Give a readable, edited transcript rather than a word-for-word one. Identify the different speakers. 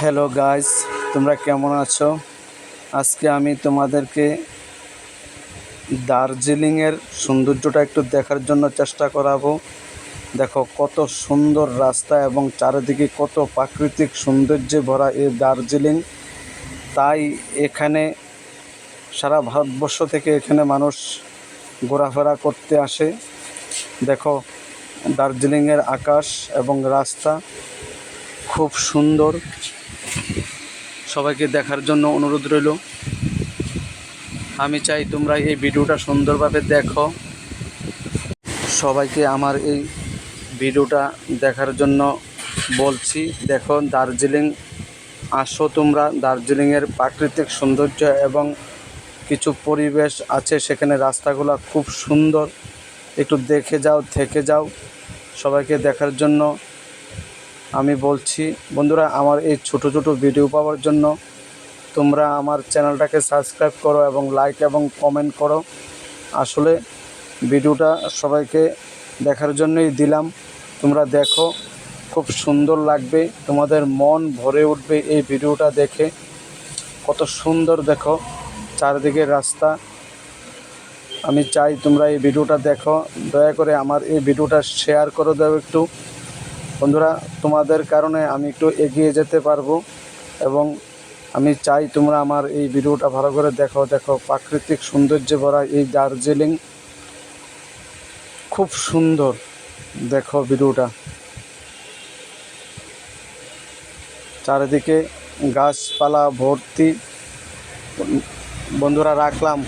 Speaker 1: Hello guys, তোমরা কেমন আছো? আজকে আমি তোমাদেরকে দার্জিলিংয়ের সৌন্দর্যটা একটু দেখার জন্য চেষ্টা করাবো। দেখো কত সুন্দর রাস্তা এবং চারিদিকে কত প্রাকৃতিক সৌন্দর্যে ভরা এই দার্জিলিং। তাই এখানে সারা ভারতবর্ষ থেকে এখানে মানুষ ঘোরাফেরা করতে আসে। দেখো দার্জিলিংয়ের আকাশ এবং রাস্তা খুব সুন্দর। সবাইকে দেখার জন্য অনুরোধ রইল। আমি চাই তোমরা এই ভিডিওটা সুন্দরভাবে দেখো। সবাইকে আমার এই ভিডিওটা দেখার জন্য বলছি। দেখো দার্জিলিং আসো তোমরা। দার্জিলিংয়ের প্রাকৃতিক সৌন্দর্য এবং কিছু পরিবেশ আছে, সেখানে রাস্তাগুলো খুব সুন্দর। একটু দেখে যাও, থেকে যাও। সবাইকে দেখার জন্য আমি বলছি। বন্ধুরা, আমার এই ছোট ছোট ভিডিও পাওয়ার জন্য তোমরা আমার চ্যানেলটাকে সাবস্ক্রাইব করো এবং লাইক এবং কমেন্ট করো। আসলে ভিডিওটা সবাইকে দেখার জন্যই দিলাম। তোমরা দেখো, খুব সুন্দর লাগবে, তোমাদের মন ভরে উঠবে এই ভিডিওটা দেখে। কত সুন্দর দেখো চারিদিকে রাস্তা। আমি চাই তোমরা এই ভিডিওটা দেখো। দয়া করে আমার এই ভিডিওটা শেয়ার করে দাও একটু। বন্ধুরা, তোমাদের কারণে আমি একটু এগিয়ে যেতে পারবো এবং আমি চাই তোমরা আমার এই ভিডিওটা ভালো করে দেখো। দেখো প্রাকৃতিক সৌন্দর্যে ভরা এই দার্জিলিং খুব সুন্দর। দেখো ভিডিওটা, চারিদিকে গাছপালা ভর্তি। বন্ধুরা, রাখলাম।